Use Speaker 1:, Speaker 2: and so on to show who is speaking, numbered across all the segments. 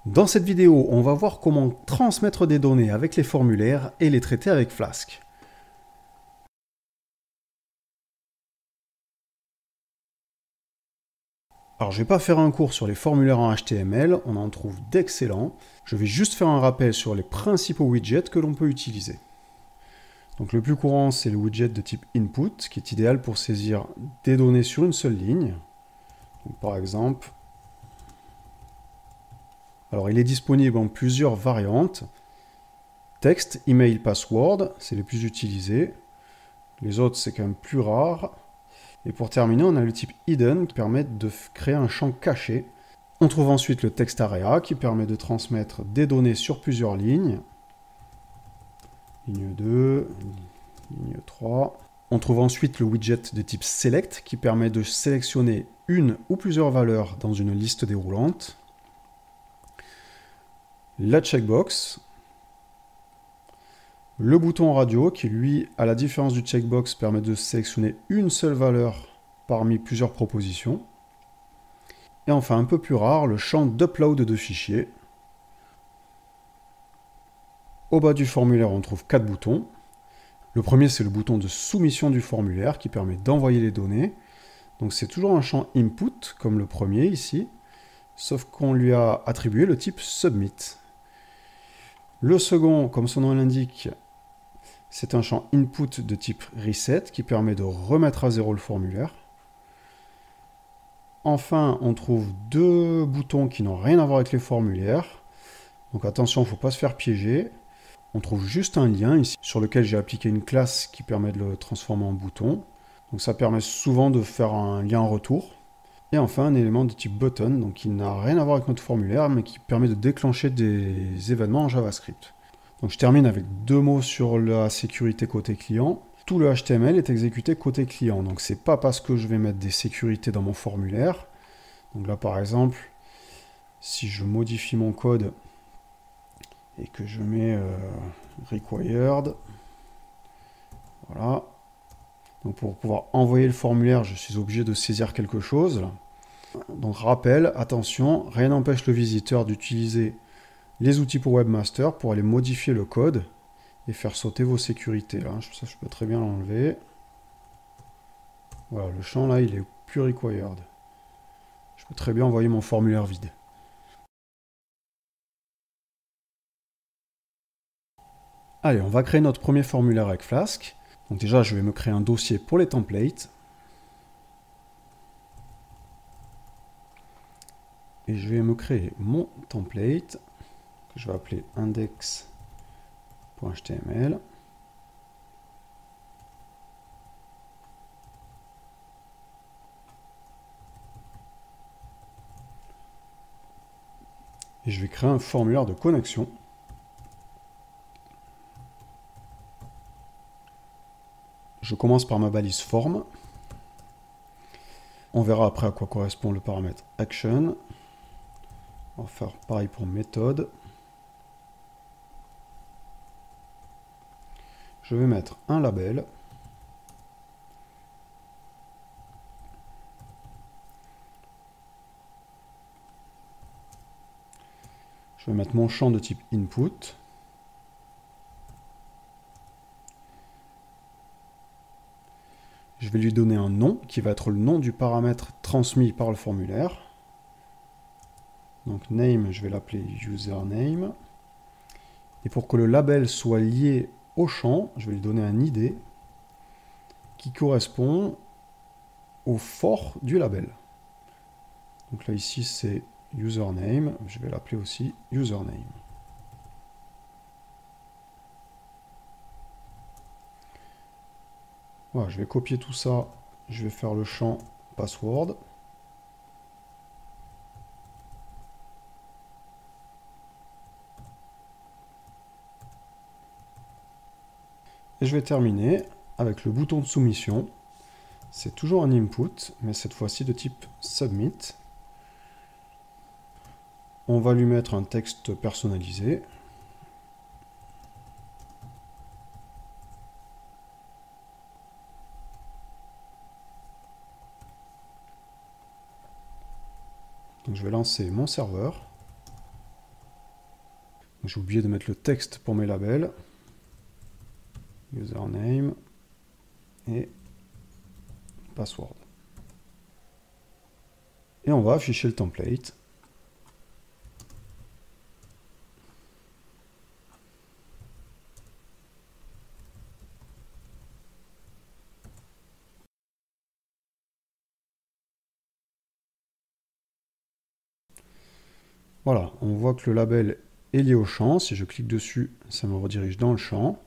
Speaker 1: Dans cette vidéo, on va voir comment transmettre des données avec les formulaires et les traiter avec Flask. Alors je ne vais pas faire un cours sur les formulaires en HTML, on en trouve d'excellents. Je vais juste faire un rappel sur les principaux widgets que l'on peut utiliser. Donc le plus courant, c'est le widget de type input, qui est idéal pour saisir des données sur une seule ligne. Donc, par exemple, alors il est disponible en plusieurs variantes. Texte, email, password, c'est les plus utilisés. Les autres, c'est quand même plus rare. Et pour terminer, on a le type hidden qui permet de créer un champ caché. On trouve ensuite le text area qui permet de transmettre des données sur plusieurs lignes. Ligne 2, ligne 3. On trouve ensuite le widget de type select qui permet de sélectionner une ou plusieurs valeurs dans une liste déroulante. La checkbox. Le bouton radio qui, lui, à la différence du checkbox, permet de sélectionner une seule valeur parmi plusieurs propositions. Et enfin, un peu plus rare, le champ d'upload de fichiers. Au bas du formulaire, on trouve 4 boutons. Le premier, c'est le bouton de soumission du formulaire qui permet d'envoyer les données. Donc c'est toujours un champ input, comme le premier ici, sauf qu'on lui a attribué le type submit. Le second, comme son nom l'indique, c'est un champ input de type reset qui permet de remettre à zéro le formulaire. Enfin, on trouve deux boutons qui n'ont rien à voir avec les formulaires. Donc attention, il ne faut pas se faire piéger. On trouve juste un lien ici sur lequel j'ai appliqué une classe qui permet de le transformer en bouton. Donc ça permet souvent de faire un lien en retour. Et enfin, un élément de type button, donc qui n'a rien à voir avec notre formulaire, mais qui permet de déclencher des événements en JavaScript. Donc je termine avec deux mots sur la sécurité côté client. Tout le HTML est exécuté côté client, donc c'est pas parce que je vais mettre des sécurités dans mon formulaire. Donc là par exemple, si je modifie mon code et que je mets required, voilà. Donc pour pouvoir envoyer le formulaire, je suis obligé de saisir quelque chose. Donc rappel, attention, rien n'empêche le visiteur d'utiliser les outils pour Webmaster pour aller modifier le code et faire sauter vos sécurités. Là, ça, je peux très bien l'enlever. Voilà, le champ là, il est plus required. Je peux très bien envoyer mon formulaire vide. Allez, on va créer notre premier formulaire avec Flask. Donc déjà, je vais me créer un dossier pour les templates. Et je vais me créer mon template que je vais appeler index.html. Et je vais créer un formulaire de connexion. Je commence par ma balise form. On verra après à quoi correspond le paramètre action. On va faire pareil pour méthode. Je vais mettre un label. Je vais mettre mon champ de type input. Je vais lui donner un nom qui va être le nom du paramètre transmis par le formulaire. Donc name, je vais l'appeler username. Et pour que le label soit lié au champ, je vais lui donner un ID qui correspond au for du label. Donc là ici c'est username, je vais l'appeler aussi username. Voilà, je vais copier tout ça, je vais faire le champ password. Et je vais terminer avec le bouton de soumission. C'est toujours un input, mais cette fois-ci de type submit. On va lui mettre un texte personnalisé. Donc je vais lancer mon serveur. J'ai oublié de mettre le texte pour mes labels. Username et password. Et on va afficher le template. Voilà, on voit que le label est lié au champ. Si je clique dessus, ça me redirige dans le champ.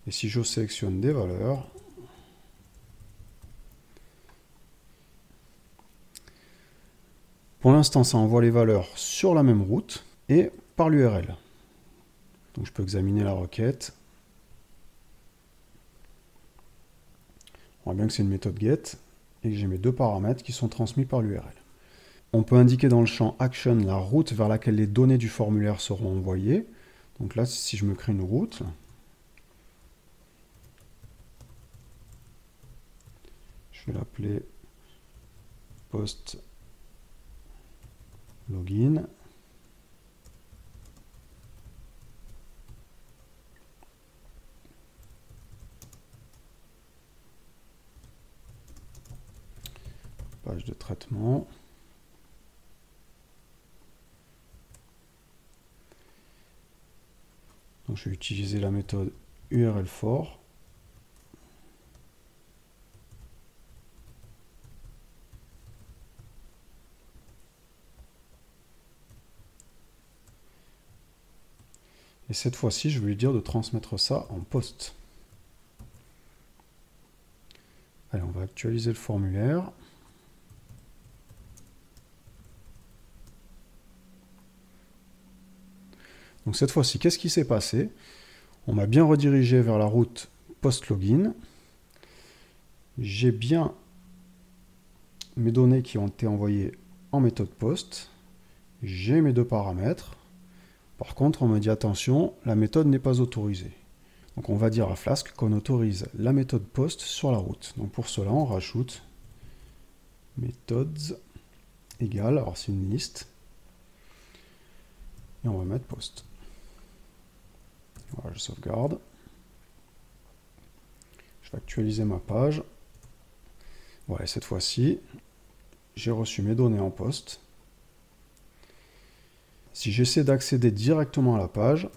Speaker 1: Et si je sélectionne des valeurs, pour l'instant, ça envoie les valeurs sur la même route et par l'URL. Donc je peux examiner la requête. On voit bien que c'est une méthode get et que j'ai mes deux paramètres qui sont transmis par l'URL. On peut indiquer dans le champ action la route vers laquelle les données du formulaire seront envoyées. Donc là, si je me crée une route, je vais l'appeler post login. Page de traitement. Donc je vais utiliser la méthode URL for. Et cette fois-ci, je vais lui dire de transmettre ça en post. Allez, on va actualiser le formulaire. Donc cette fois-ci, qu'est-ce qui s'est passé? On m'a bien redirigé vers la route post-login. J'ai bien mes données qui ont été envoyées en méthode post. J'ai mes deux paramètres. Par contre, on me dit attention, la méthode n'est pas autorisée. Donc on va dire à Flask qu'on autorise la méthode post sur la route. Donc pour cela, on rajoute methods égale, alors c'est une liste, et on va mettre post. Voilà, je sauvegarde. Je vais actualiser ma page. Voilà, cette fois-ci, j'ai reçu mes données en post. Si j'essaie d'accéder directement à la page,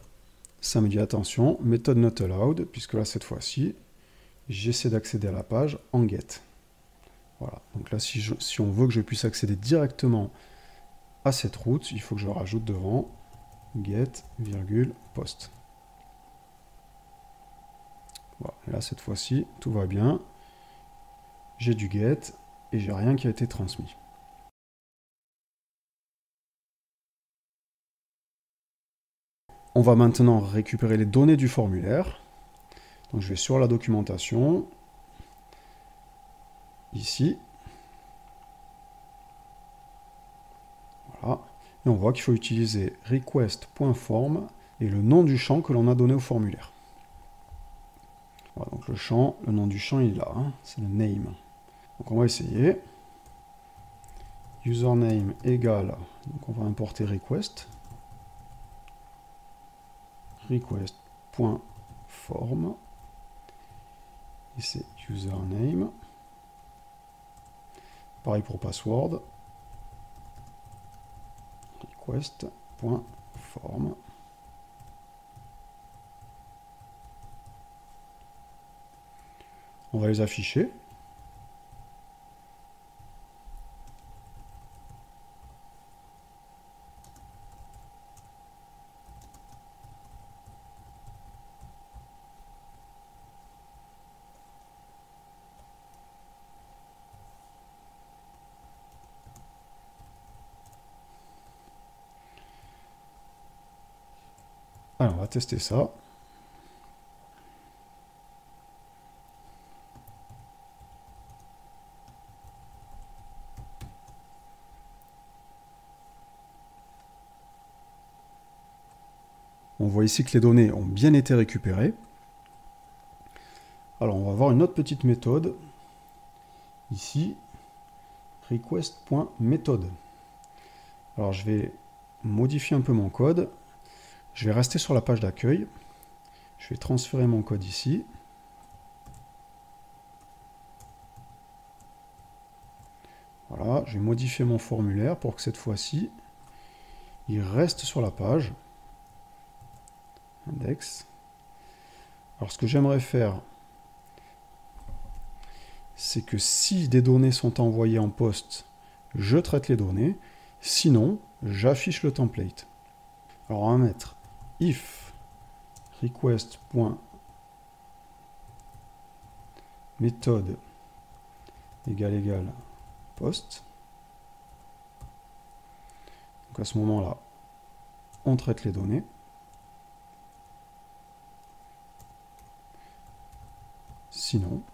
Speaker 1: ça me dit attention, méthode not allowed, puisque là, cette fois-ci, j'essaie d'accéder à la page en get. Voilà, donc là, si on veut que je puisse accéder directement à cette route, il faut que je rajoute devant get, virgule, post. Voilà, et là, cette fois-ci, tout va bien. J'ai du get et j'ai rien qui a été transmis. On va maintenant récupérer les données du formulaire. Donc je vais sur la documentation, ici. Voilà. Et on voit qu'il faut utiliser request.form et le nom du champ que l'on a donné au formulaire. Voilà, donc le nom du champ il est là, hein, c'est le name. Donc on va essayer. Username égale, donc on va importer request. Request.form. Et c'est username. Pareil pour password. Request.form. On va les afficher. Alors, on va tester ça. On voit ici que les données ont bien été récupérées. Alors, on va voir une autre petite méthode. Ici, request.method. Alors, je vais modifier un peu mon code. Je vais rester sur la page d'accueil. Je vais transférer mon code ici. Voilà, je vais modifier mon formulaire pour que cette fois-ci, il reste sur la page. Index. Alors ce que j'aimerais faire, c'est que si des données sont envoyées en poste, je traite les données. Sinon, j'affiche le template. Alors on va mettre if request.method égale post. Donc à ce moment-là, on traite les données. Sinon,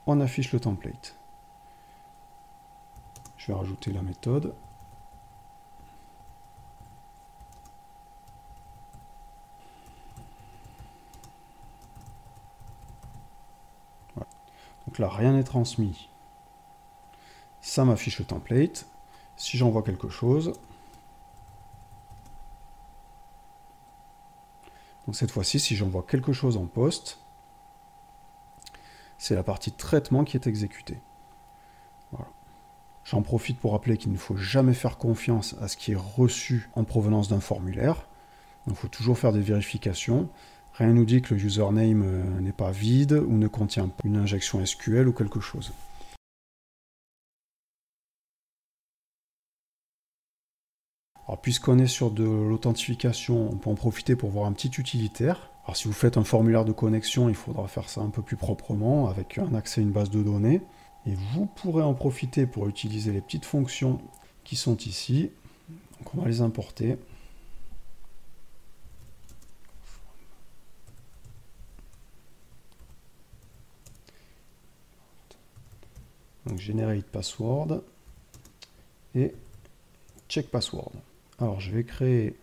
Speaker 1: on affiche le template. Je vais rajouter la méthode. Voilà. Donc là, rien n'est transmis. Ça m'affiche le template. Si j'envoie quelque chose, donc cette fois-ci, si j'envoie quelque chose en poste, c'est la partie traitement qui est exécutée. Voilà. J'en profite pour rappeler qu'il ne faut jamais faire confiance à ce qui est reçu en provenance d'un formulaire. Il faut toujours faire des vérifications. Rien ne nous dit que le username n'est pas vide ou ne contient pas une injection SQL ou quelque chose. Alors, puisqu'on est sur de l'authentification, on peut en profiter pour voir un petit utilitaire. Alors, si vous faites un formulaire de connexion, il faudra faire ça un peu plus proprement, avec un accès à une base de données. Et vous pourrez en profiter pour utiliser les petites fonctions qui sont ici. Donc, on va les importer. Donc, generate password et check password. Alors, je vais créer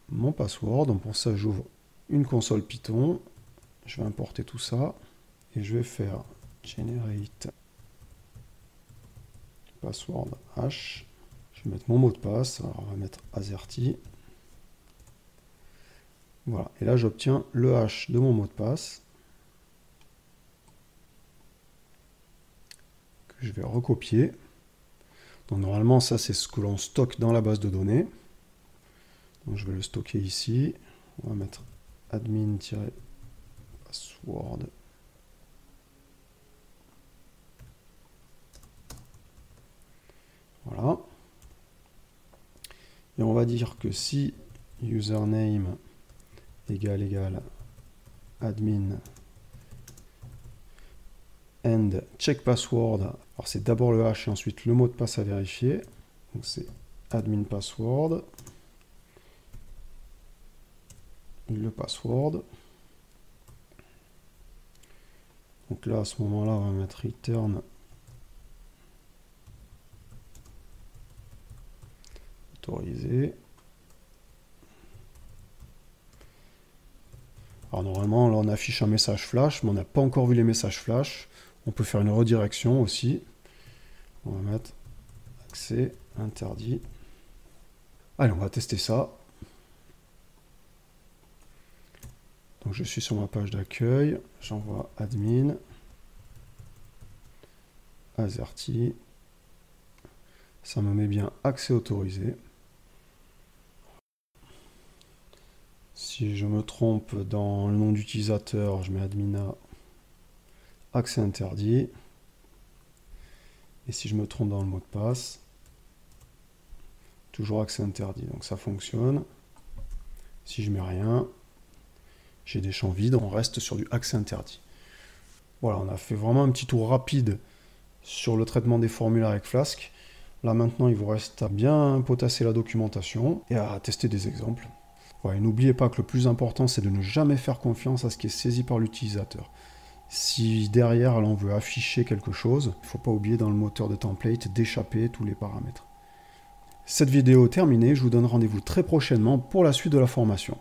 Speaker 1: mon password. Donc, pour ça, j'ouvre une console Python. Je vais importer tout ça. Et je vais faire generate password hash. Je vais mettre mon mot de passe. Alors, on va mettre azerty. Voilà. Et là, j'obtiens le hash de mon mot de passe. Que je vais recopier. Donc normalement, ça c'est ce que l'on stocke dans la base de données. Donc je vais le stocker ici. On va mettre admin-password. Voilà. Et on va dire que si username égale admin and check password. Alors c'est d'abord le hash et ensuite le mot de passe à vérifier. Donc c'est admin password. Le password. Donc là à ce moment-là on va mettre return autorisé. Alors normalement là on affiche un message flash, mais on n'a pas encore vu les messages flash. On peut faire une redirection aussi. On va mettre accès interdit. Allez, on va tester ça. Donc je suis sur ma page d'accueil. J'envoie admin. Azerty. Ça me met bien accès autorisé. Si je me trompe dans le nom d'utilisateur, je mets admina accès interdit. Et si je me trompe dans le mot de passe, toujours accès interdit. Donc ça fonctionne. Si je mets rien, j'ai des champs vides, on reste sur du accès interdit. Voilà, on a fait vraiment un petit tour rapide sur le traitement des formulaires avec Flask. Là maintenant, il vous reste à bien potasser la documentation et à tester des exemples. Ouais, n'oubliez pas que le plus important, c'est de ne jamais faire confiance à ce qui est saisi par l'utilisateur. Si derrière, là, on veut afficher quelque chose, il ne faut pas oublier dans le moteur de template d'échapper tous les paramètres. Cette vidéo est terminée, je vous donne rendez-vous très prochainement pour la suite de la formation.